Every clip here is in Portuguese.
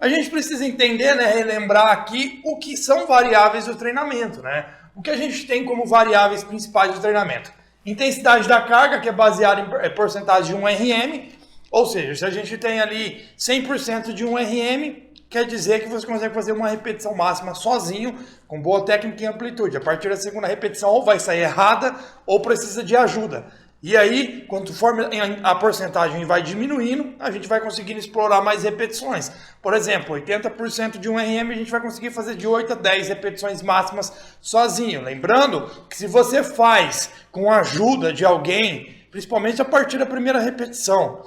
a gente precisa entender, né, relembrar aqui o que são variáveis do treinamento, né? O que a gente tem como variáveis principais do treinamento? Intensidade da carga, que é baseada em porcentagem de 1 RM, ou seja, se a gente tem ali 100% de 1 RM, quer dizer que você consegue fazer uma repetição máxima sozinho, com boa técnica e amplitude. A partir da segunda repetição, ou vai sair errada, ou precisa de ajuda. E aí, conforme a porcentagem vai diminuindo, a gente vai conseguindo explorar mais repetições. Por exemplo, 80% de 1 RM, a gente vai conseguir fazer de 8 a 10 repetições máximas sozinho. Lembrando que se você faz com a ajuda de alguém, principalmente a partir da primeira repetição,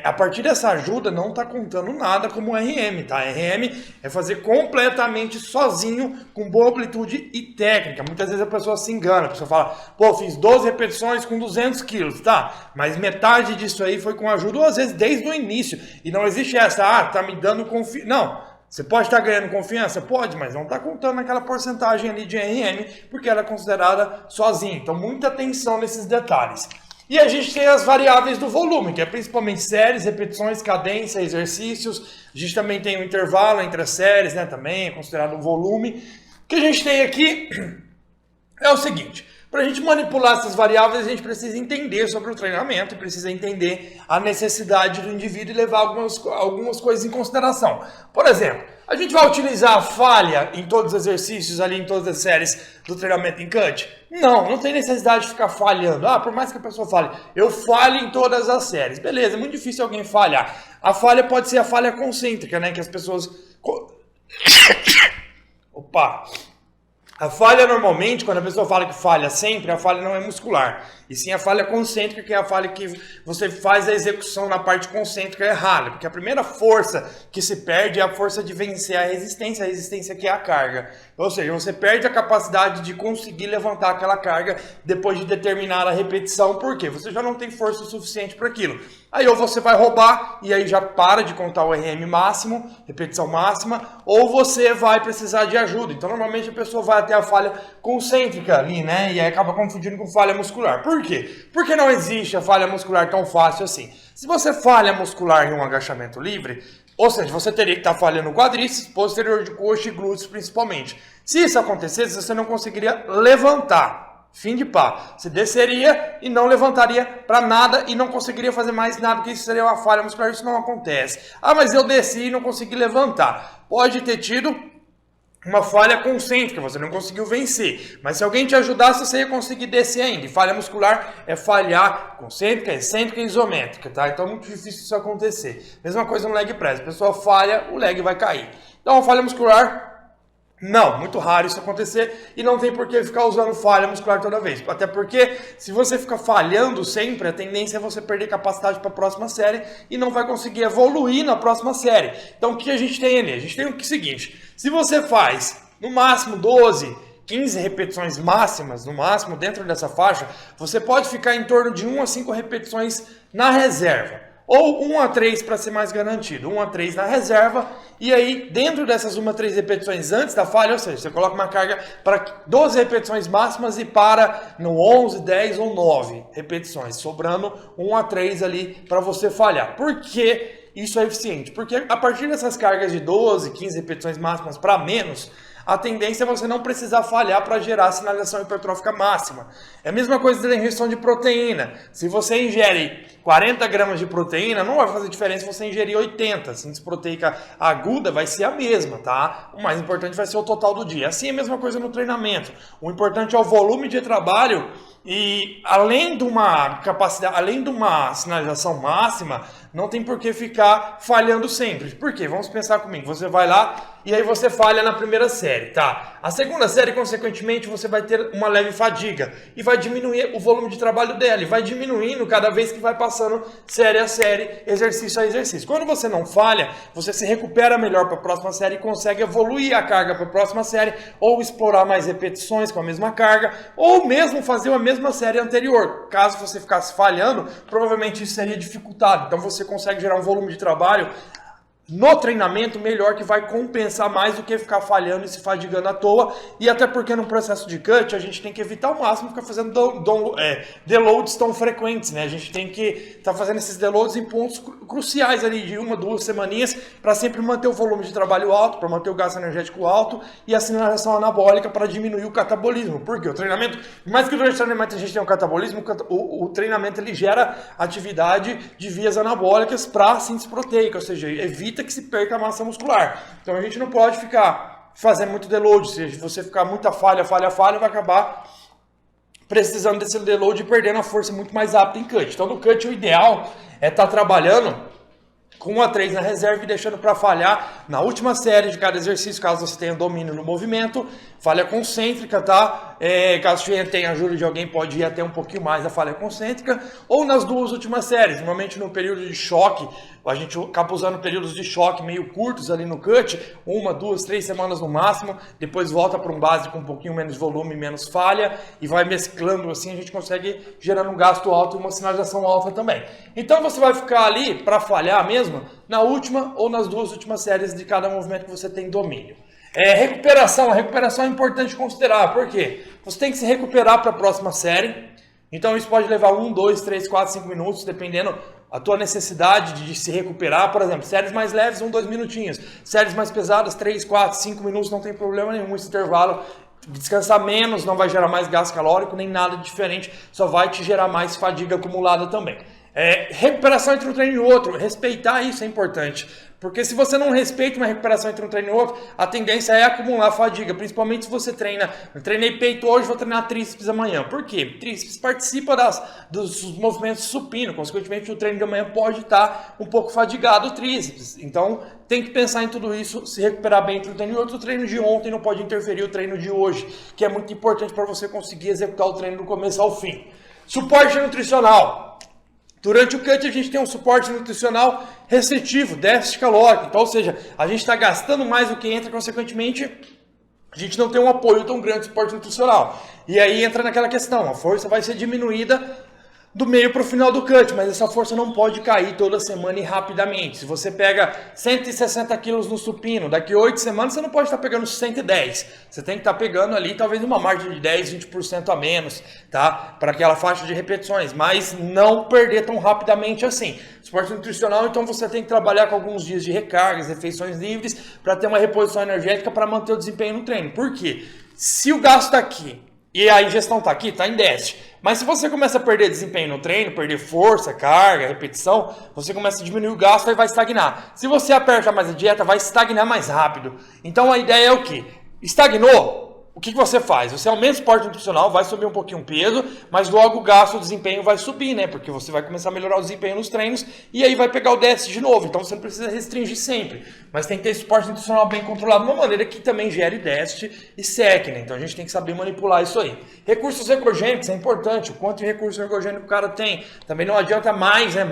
a partir dessa ajuda não está contando nada como RM, tá? RM é fazer completamente sozinho, com boa amplitude e técnica. Muitas vezes a pessoa se engana, a pessoa fala, pô, fiz 12 repetições com 200 quilos, tá? Mas metade disso aí foi com ajuda, ou às vezes desde o início. E não existe essa, tá me dando confiança. Não, você pode estar ganhando confiança? Pode, mas não está contando aquela porcentagem ali de RM, porque ela é considerada sozinha. Então, muita atenção nesses detalhes. E a gente tem as variáveis do volume, que é principalmente séries, repetições, cadência, exercícios. A gente também tem o intervalo entre as séries, né? Também é considerado um volume. O que a gente tem aqui é o seguinte: para a gente manipular essas variáveis, a gente precisa entender sobre o treinamento, precisa entender a necessidade do indivíduo e levar algumas coisas em consideração. Por exemplo, a gente vai utilizar a falha em todos os exercícios ali, em todas as séries do treinamento em cut? Não tem necessidade de ficar falhando. Por mais que a pessoa fale, eu falho em todas as séries. Beleza, é muito difícil alguém falhar. A falha pode ser a falha concêntrica, né? Que as pessoas... Opa! A falha normalmente, quando a pessoa fala que falha sempre, a falha não é muscular. E sim a falha concêntrica, que é a falha que você faz a execução na parte concêntrica errada. Porque a primeira força que se perde é a força de vencer a resistência que é a carga. Ou seja, você perde a capacidade de conseguir levantar aquela carga depois de determinada repetição. Por quê? Você já não tem força suficiente para aquilo. Aí ou você vai roubar e aí já para de contar o RM máximo, repetição máxima, ou você vai precisar de ajuda. Então normalmente a pessoa vai até a falha concêntrica ali, né? E aí acaba confundindo com falha muscular. Por quê? Porque não existe a falha muscular tão fácil assim. Se você falha muscular em um agachamento livre, ou seja, você teria que estar falhando quadríceps, posterior de coxa e glúteos principalmente. Se isso acontecesse, você não conseguiria levantar. Fim de pá. Você desceria e não levantaria para nada e não conseguiria fazer mais nada, porque isso seria uma falha muscular. Isso não acontece. Mas eu desci e não consegui levantar. Pode ter tido uma falha concêntrica, você não conseguiu vencer. Mas se alguém te ajudasse, você ia conseguir descer ainda. E falha muscular é falhar concêntrica, excêntrica e isométrica, tá? Então é muito difícil isso acontecer. Mesma coisa no leg press. A pessoa falha, o leg vai cair. Então a falha muscular... Não, muito raro isso acontecer e não tem por que ficar usando falha muscular toda vez. Até porque se você ficar falhando sempre, a tendência é você perder capacidade para a próxima série e não vai conseguir evoluir na próxima série. Então o que a gente tem ali? A gente tem o seguinte: se você faz no máximo 12, 15 repetições máximas, no máximo dentro dessa faixa, você pode ficar em torno de 1 a 5 repetições na reserva. Ou 1 a 3 para ser mais garantido. 1 a 3 na reserva. E aí, dentro dessas 1 a 3 repetições antes da falha, ou seja, você coloca uma carga para 12 repetições máximas e para no 11, 10 ou 9 repetições. Sobrando 1 a 3 ali para você falhar. Por que isso é eficiente? Porque a partir dessas cargas de 12, 15 repetições máximas para menos, a tendência é você não precisar falhar para gerar a sinalização hipertrófica máxima. É a mesma coisa da ingestão de proteína. Se você ingere 40 gramas de proteína, não vai fazer diferença se você ingerir 80. A síntese proteica aguda vai ser a mesma, tá? O mais importante vai ser o total do dia. Assim é a mesma coisa no treinamento. O importante é o volume de trabalho e além de uma capacidade, além de uma sinalização máxima, não tem por que ficar falhando sempre. Por quê? Vamos pensar comigo. Você vai lá e aí você falha na primeira série, tá? A segunda série, consequentemente, você vai ter uma leve fadiga e vai diminuir o volume de trabalho dela e vai diminuindo cada vez que vai passando série a série, exercício a exercício. Quando você não falha, você se recupera melhor para a próxima série e consegue evoluir a carga para a próxima série ou explorar mais repetições com a mesma carga ou mesmo fazer a mesma série anterior. Caso você ficasse falhando, provavelmente isso seria dificultado. Então você consegue gerar um volume de trabalho no treinamento melhor, que vai compensar mais do que ficar falhando e se fadigando à toa. E até porque no processo de cut a gente tem que evitar ao máximo ficar fazendo deloads tão frequentes, né? A gente tem que estar fazendo esses deloads em pontos cruciais ali de 1, 2 semaninhas para sempre manter o volume de trabalho alto, para manter o gasto energético alto e a sinalização anabólica para diminuir o catabolismo. Porque o treinamento, mais que durante o treinamento a gente tem um catabolismo, o treinamento ele gera atividade de vias anabólicas para síntese proteica, ou seja, evita que se perca a massa muscular. Então a gente não pode ficar fazendo muito deload. Se você ficar muita falha, vai acabar precisando desse deload e perdendo a força muito mais rápido em cut. Então no cut o ideal é estar trabalhando com 1 a 3 na reserva e deixando para falhar na última série de cada exercício, caso você tenha domínio no movimento. Falha concêntrica, tá? Caso tenha ajuda de alguém, pode ir até um pouquinho mais da falha concêntrica. Ou nas 2 últimas séries. Normalmente no período de choque, a gente acaba usando períodos de choque meio curtos ali no cut. 1, 2, 3 semanas no máximo. Depois volta para um base com um pouquinho menos volume, menos falha. E vai mesclando assim, a gente consegue gerando um gasto alto e uma sinalização alta também. Então você vai ficar ali para falhar mesmo na última ou nas 2 últimas séries de cada movimento que você tem domínio. Recuperação. A recuperação é importante considerar. Por quê? Você tem que se recuperar para a próxima série. Então isso pode levar 1, 2, 3, 4, 5 minutos, dependendo a tua necessidade de se recuperar. Por exemplo, séries mais leves, 1, 2 minutinhos. Séries mais pesadas, 3, 4, 5 minutos, não tem problema nenhum esse intervalo. Descansar menos não vai gerar mais gasto calórico, nem nada diferente, só vai te gerar mais fadiga acumulada também. Recuperação entre um treino e outro, respeitar isso é importante. Porque se você não respeita uma recuperação entre um treino e outro, a tendência é acumular fadiga, principalmente se você treina. Eu treinei peito hoje, vou treinar tríceps amanhã. Por quê? Tríceps participa dos movimentos supino, consequentemente o treino de amanhã pode estar um pouco fadigado o tríceps. Então tem que pensar em tudo isso, se recuperar bem entre um treino e outro. O treino de ontem não pode interferir o treino de hoje, que é muito importante para você conseguir executar o treino do começo ao fim. Suporte nutricional. Durante o cut a gente tem um suporte nutricional restritivo, déficit calórico. Então, ou seja, a gente está gastando mais do que entra, consequentemente a gente não tem um apoio tão grande de suporte nutricional. E aí entra naquela questão, a força vai ser diminuída do meio para o final do cut, mas essa força não pode cair toda semana e rapidamente. Se você pega 160 quilos no supino, daqui 8 semanas você não pode estar pegando 110. Você tem que estar pegando ali talvez uma margem de 10, 20% a menos, tá? Para aquela faixa de repetições, mas não perder tão rapidamente assim. Suporte nutricional, então você tem que trabalhar com alguns dias de recargas, refeições livres, para ter uma reposição energética para manter o desempenho no treino. Por quê? Se o gasto está aqui e a ingestão está aqui, está em déficit. Mas se você começa a perder desempenho no treino, perder força, carga, repetição, você começa a diminuir o gasto e vai estagnar. Se você aperta mais a dieta, vai estagnar mais rápido. Então a ideia é o quê? Estagnou? O que você faz? Você aumenta o suporte nutricional, vai subir um pouquinho o peso, mas logo o gasto, o desempenho vai subir, né? Porque você vai começar a melhorar o desempenho nos treinos e aí vai pegar o déficit de novo. Então você não precisa restringir sempre, mas tem que ter suporte nutricional bem controlado de uma maneira que também gere déficit e seque, né? Então a gente tem que saber manipular isso aí. Recursos ergogênicos é importante, o quanto de recurso ergogênico o cara tem. Também não adianta mais, né?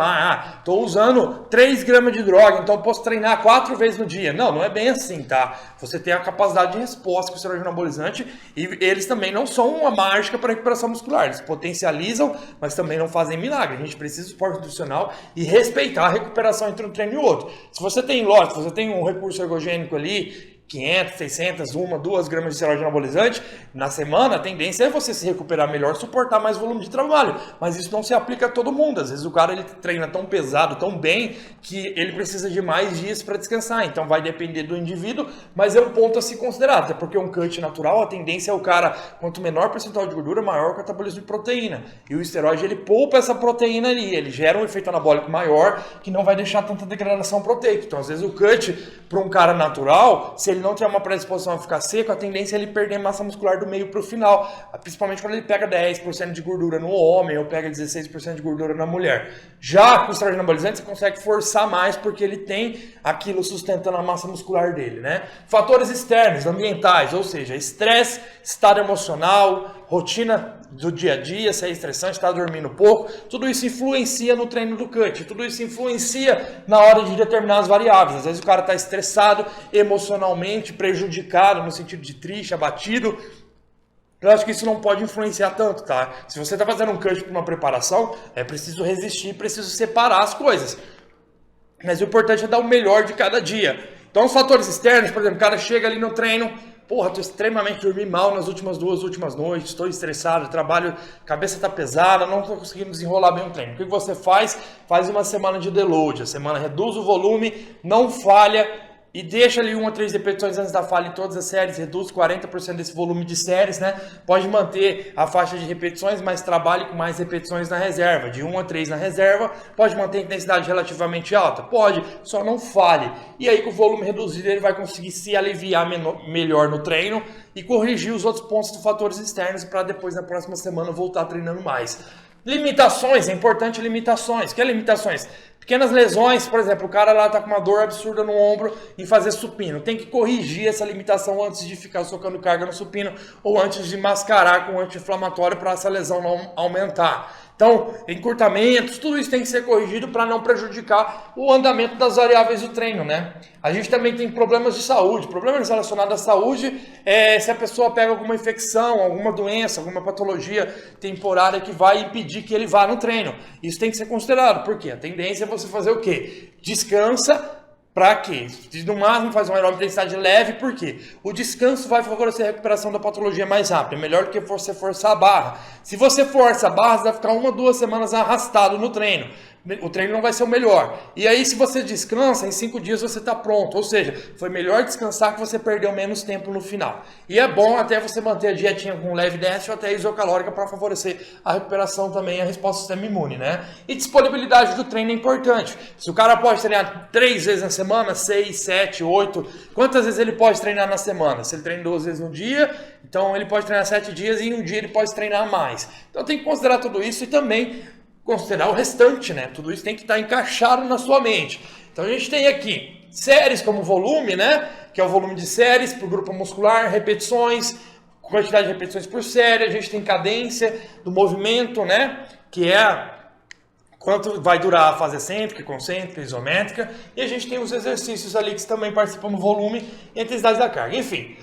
Tô usando 3 gramas de droga, então posso treinar 4 vezes no dia. Não, não é bem assim, tá? Você tem a capacidade de resposta com o esteroide anabolizante e eles também não são uma mágica para recuperação muscular. Eles potencializam, mas também não fazem milagre. A gente precisa de suporte nutricional e respeitar a recuperação entre um treino e outro. Se você tem, lógico, você tem um recurso ergogênico ali, 500, 600, 1, 2 gramas de esteroide anabolizante na semana, a tendência é você se recuperar melhor, suportar mais volume de trabalho, mas isso não se aplica a todo mundo. Às vezes o cara ele treina tão pesado, tão bem, que ele precisa de mais dias para descansar, então vai depender do indivíduo, mas é um ponto a se considerar, até porque um cut natural, a tendência é o cara, quanto menor percentual de gordura, maior o catabolismo de proteína, e o esteroide ele poupa essa proteína ali, ele gera um efeito anabólico maior, que não vai deixar tanta degradação proteica. Então às vezes o cut para um cara natural, se ele não tiver uma predisposição a ficar seco, a tendência é ele perder massa muscular do meio para o final, principalmente quando ele pega 10% de gordura no homem ou pega 16% de gordura na mulher. Já com o esteroide anabolizante você consegue forçar mais porque ele tem aquilo sustentando a massa muscular dele, né? Fatores externos, ambientais, ou seja, estresse, estado emocional, rotina do dia a dia, se é estressante, está dormindo pouco, tudo isso influencia no treino do cut, tudo isso influencia na hora de determinar as variáveis. Às vezes o cara está estressado, emocionalmente prejudicado, no sentido de triste, abatido. Eu acho que isso não pode influenciar tanto, tá? Se você está fazendo um cut para uma preparação, é preciso resistir, preciso separar as coisas. Mas o importante é dar o melhor de cada dia. Então, os fatores externos, por exemplo, o cara chega ali no treino, porra, tô extremamente dormi mal nas duas últimas noites, estou estressado, trabalho, cabeça tá pesada, não tô conseguindo desenrolar bem o treino. O que você faz? Faz uma semana de deload, a semana reduz o volume, não falha, e deixa ali 1 a 3 repetições antes da falha em todas as séries, reduz 40% desse volume de séries, né? Pode manter a faixa de repetições, mas trabalhe com mais repetições na reserva, de 1 a 3 na reserva. Pode manter a intensidade relativamente alta? Pode, só não falhe. E aí com o volume reduzido ele vai conseguir se aliviar melhor no treino e corrigir os outros pontos dos fatores externos para depois na próxima semana voltar treinando mais. Limitações, é importante limitações. Que é limitações? Pequenas lesões, por exemplo, o cara lá tá com uma dor absurda no ombro em fazer supino. Tem que corrigir essa limitação antes de ficar socando carga no supino ou antes de mascarar com anti-inflamatório para essa lesão não aumentar. Então, encurtamentos, tudo isso tem que ser corrigido para não prejudicar o andamento das variáveis do treino, né? A gente também tem problemas de saúde. Problemas relacionados à saúde é se a pessoa pega alguma infecção, alguma doença, alguma patologia temporária que vai impedir que ele vá no treino. Isso tem que ser considerado, porque a tendência é você fazer o quê? Descansa. Para quê? No máximo faz uma aeróbica de intensidade leve, por quê? O descanso vai favorecer a recuperação da patologia mais rápido, é melhor do que você forçar a barra. Se você força a barra, você vai ficar 1 a 2 semanas arrastado no treino. O treino não vai ser o melhor. E aí, se você descansa, em 5 dias você está pronto. Ou seja, foi melhor descansar que você perdeu menos tempo no final. E é bom até você manter a dietinha com leve déficit ou até isocalórica para favorecer a recuperação também, a resposta do sistema imune, né? E disponibilidade do treino é importante. Se o cara pode treinar 3 vezes na semana, 6, 7, 8, quantas vezes ele pode treinar na semana? Se ele treina 2 vezes no dia, então ele pode treinar 7 dias e em um dia ele pode treinar mais. Então tem que considerar tudo isso e também considerar o restante, né? Tudo isso tem que estar encaixado na sua mente. Então a gente tem aqui séries como volume, né? Que é o volume de séries para o grupo muscular, repetições, quantidade de repetições por série. A gente tem cadência do movimento, né? Que é quanto vai durar a fase excêntrica, concêntrica, isométrica. E a gente tem os exercícios ali que também participam do volume e intensidade da carga. Enfim.